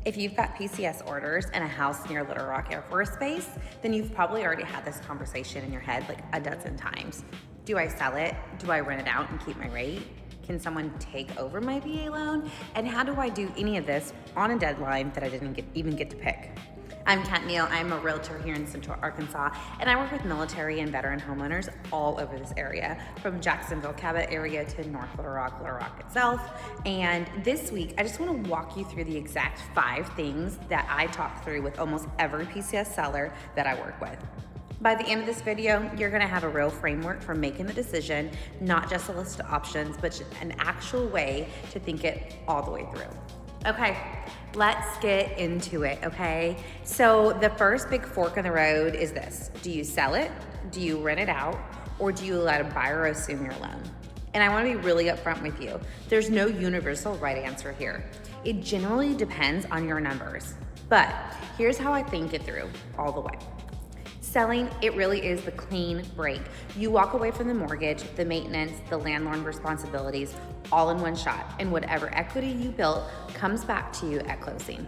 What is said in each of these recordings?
If you've got PCS orders and a house near Little Rock Air Force Base, then you've probably already had this conversation in your head like a dozen times. Do I sell it? Do I rent it out and keep my rate? Can someone take over my VA loan? And how do I do any of this on a deadline that I didn't even get to pick? I'm Kat Neal. I'm a realtor here in Central Arkansas, and I work with military and veteran homeowners all over this area, from Jacksonville, Cabot area to North Little Rock itself. And this week, I just want to walk you through the exact 5 things that I talk through with almost every PCS seller that I work with. By the end of this video, you're gonna have a real framework for making the decision, not just a list of options, but an actual way to think it all the way through. Okay, let's get into it, okay? So the first big fork in the road is this. Do you sell it? Do you rent it out? Or do you let a buyer assume your loan? And I wanna be really upfront with you. There's no universal right answer here. It generally depends on your numbers. But here's how I think it through all the way. Selling, it really is the clean break. You walk away from the mortgage, the maintenance, the landlord responsibilities, all in one shot, and whatever equity you built comes back to you at closing.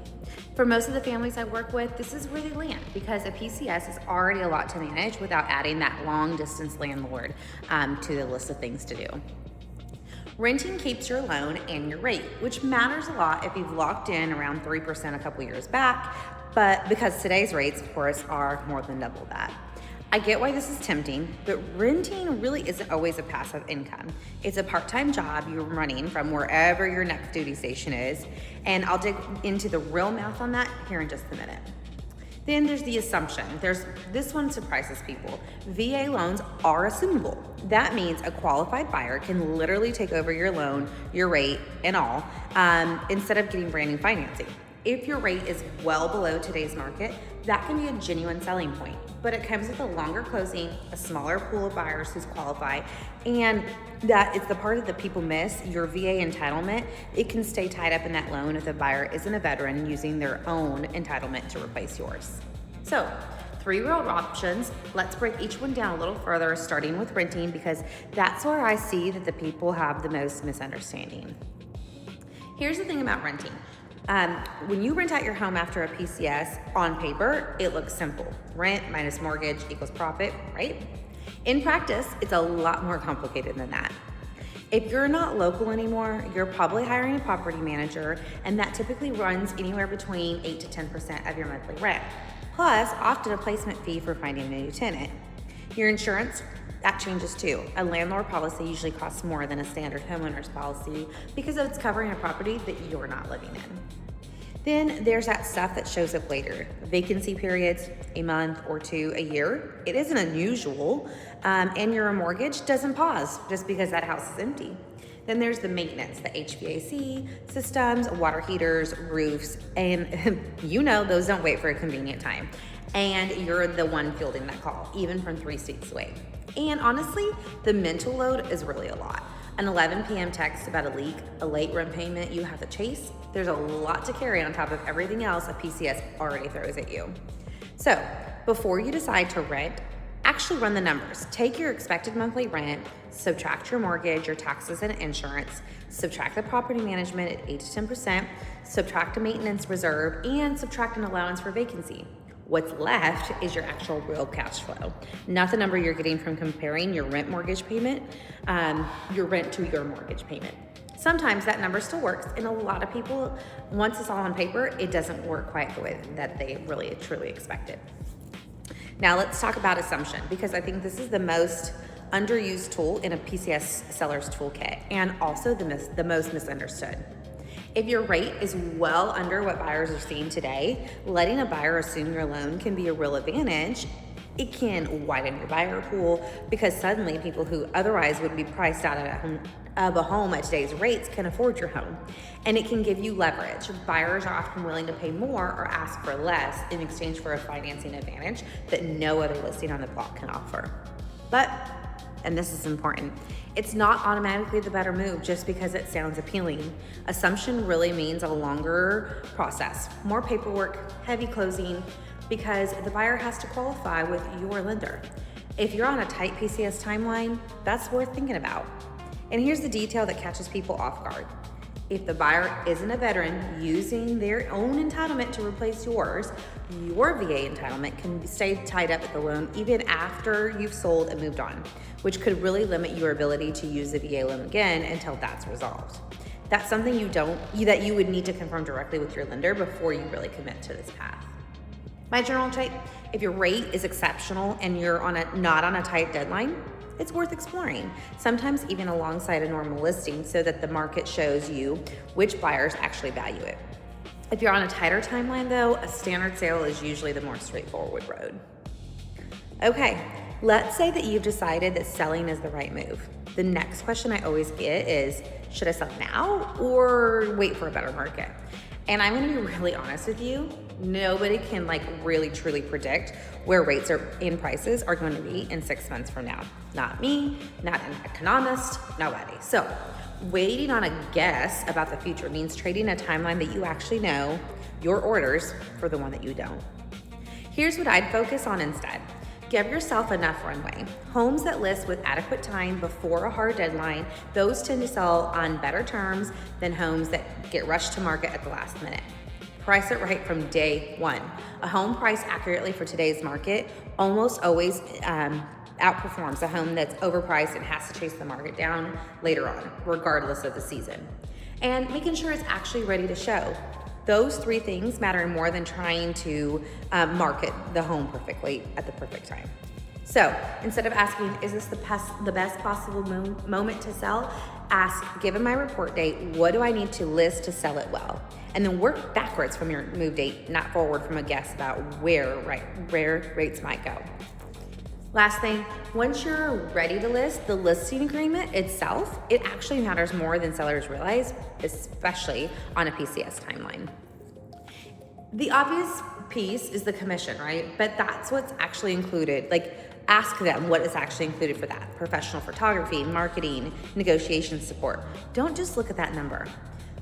For most of the families I work with, this is where they land because a PCS is already a lot to manage without adding that long distance landlord to the list of things to do. Renting keeps your loan and your rate, which matters a lot if you've locked in around 3% a couple years back, but because today's rates, of course, are more than double that. I get why this is tempting, but renting really isn't always a passive income. It's a part-time job you're running from wherever your next duty station is, and I'll dig into the real math on that here in just a minute. Then there's the assumption. This one surprises people. VA loans are assumable. That means a qualified buyer can literally take over your loan, your rate, and all, instead of getting brand new financing. If your rate is well below today's market, that can be a genuine selling point, but it comes with a longer closing, a smaller pool of buyers who's qualified, and that is the part that people miss, your VA entitlement. It can stay tied up in that loan if the buyer isn't a veteran using their own entitlement to replace yours. So, 3 real options. Let's break each one down a little further, starting with renting, because that's where I see that the people have the most misunderstanding. Here's the thing about renting. When you rent out your home after a PCS, on paper, it looks simple. Rent minus mortgage equals profit, right? In practice, it's a lot more complicated than that. If you're not local anymore, you're probably hiring a property manager, and that typically runs anywhere between 8 to 10% of your monthly rent, plus often a placement fee for finding a new tenant. Your insurance, that changes too. A landlord policy usually costs more than a standard homeowner's policy because it's covering a property that you're not living in. Then there's that stuff that shows up later. Vacancy periods, a month or 2 a year. It isn't unusual, and your mortgage doesn't pause just because that house is empty. Then there's the maintenance, the HVAC systems, water heaters, roofs, and those don't wait for a convenient time. And you're the one fielding that call, even from 3 states away. And honestly, the mental load is really a lot. An 11 p.m. text about a leak, a late rent payment you have to chase. There's a lot to carry on top of everything else a PCS already throws at you. So before you decide to rent, actually run the numbers. Take your expected monthly rent, subtract your mortgage, your taxes and insurance, subtract the property management at 8 to 10%, subtract a maintenance reserve, and subtract an allowance for vacancy. What's left is your actual real cash flow, not the number you're getting from comparing your rent mortgage payment, your rent to your mortgage payment. Sometimes that number still works, and a lot of people, once it's all on paper, it doesn't work quite the way that they really truly expect it. Now let's talk about assumption, because I think this is the most underused tool in a PCS seller's toolkit, and also the most misunderstood. If your rate is well under what buyers are seeing today, letting a buyer assume your loan can be a real advantage. It can widen your buyer pool because suddenly people who otherwise would be priced out of a home at today's rates can afford your home. And it can give you leverage. Buyers are often willing to pay more or ask for less in exchange for a financing advantage that no other listing on the block can offer. But, and this is important, it's not automatically the better move just because it sounds appealing. Assumption really means a longer process, more paperwork, heavy closing, because the buyer has to qualify with your lender. If you're on a tight PCS timeline, that's worth thinking about. And here's the detail that catches people off guard. If the buyer isn't a veteran using their own entitlement to replace yours, your VA entitlement can stay tied up at the loan even after you've sold and moved on, which could really limit your ability to use the VA loan again until that's resolved. That's something that you would need to confirm directly with your lender before you really commit to this path. My general take, if your rate is exceptional and you're not on a tight deadline, it's worth exploring, sometimes even alongside a normal listing so that the market shows you which buyers actually value it. If you're on a tighter timeline though, a standard sale is usually the more straightforward road. Okay, let's say that you've decided that selling is the right move. The next question I always get is, should I sell now or wait for a better market? And I'm gonna be really honest with you, nobody can really truly predict where rates and prices are going to be in 6 months from now. Not me, not an economist, nobody. So waiting on a guess about the future means trading a timeline that you actually know your orders for the one that you don't. Here's what I'd focus on instead. Give yourself enough runway. Homes that list with adequate time before a hard deadline, those tend to sell on better terms than homes that get rushed to market at the last minute. Price it right from day one. A home priced accurately for today's market almost always outperforms a home that's overpriced and has to chase the market down later on, regardless of the season. And making sure it's actually ready to show. Those three things matter more than trying to market the home perfectly at the perfect time. So instead of asking, is this the best possible moment to sell? Ask, given my report date, what do I need to list to sell it well? And then work backwards from your move date, not forward from a guess about where rates might go. Last thing, once you're ready to list, the listing agreement itself, it actually matters more than sellers realize, especially on a PCS timeline. The obvious piece is the commission, right? But that's what's actually included. Ask them what is actually included for that. Professional photography, marketing, negotiation support. Don't just look at that number.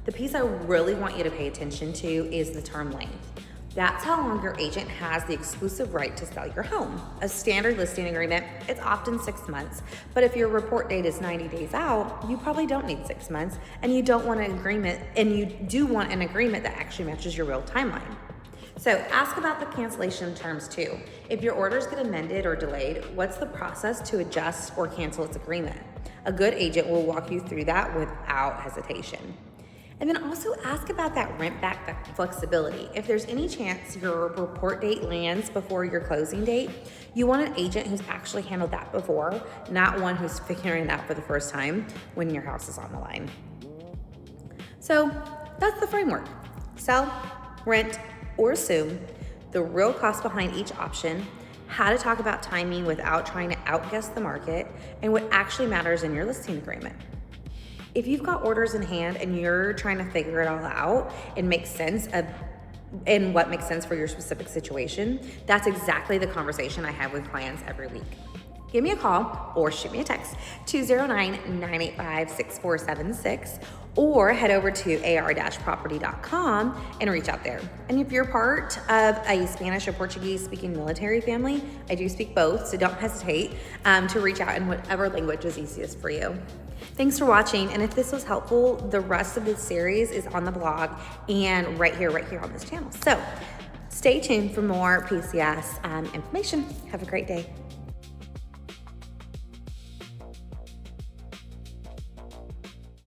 The piece I really want you to pay attention to is the term length. That's how long your agent has the exclusive right to sell your home. A standard listing agreement, it's often 6 months, but if your report date is 90 days out, you probably don't need 6 months, and you don't want an agreement, and you do want an agreement that actually matches your real timeline. So ask about the cancellation terms too. If your orders get amended or delayed, what's the process to adjust or cancel its agreement? A good agent will walk you through that without hesitation. And then also ask about that rent back flexibility. If there's any chance your report date lands before your closing date, you want an agent who's actually handled that before, not one who's figuring it out for the first time when your house is on the line. So that's the framework. Sell, rent, or assume, the real cost behind each option, how to talk about timing without trying to outguess the market, and what actually matters in your listing agreement. If you've got orders in hand and you're trying to figure it all out and make sense of and what makes sense for your specific situation, that's exactly the conversation I have with clients every week. Give me a call or shoot me a text, 209-985-6476, or head over to ar-property.com and reach out there. And if you're part of a Spanish or Portuguese speaking military family, I do speak both, so don't hesitate to reach out in whatever language is easiest for you. Thanks for watching, and if this was helpful, the rest of this series is on the blog and right here on this channel. So stay tuned for more PCS information. Have a great day.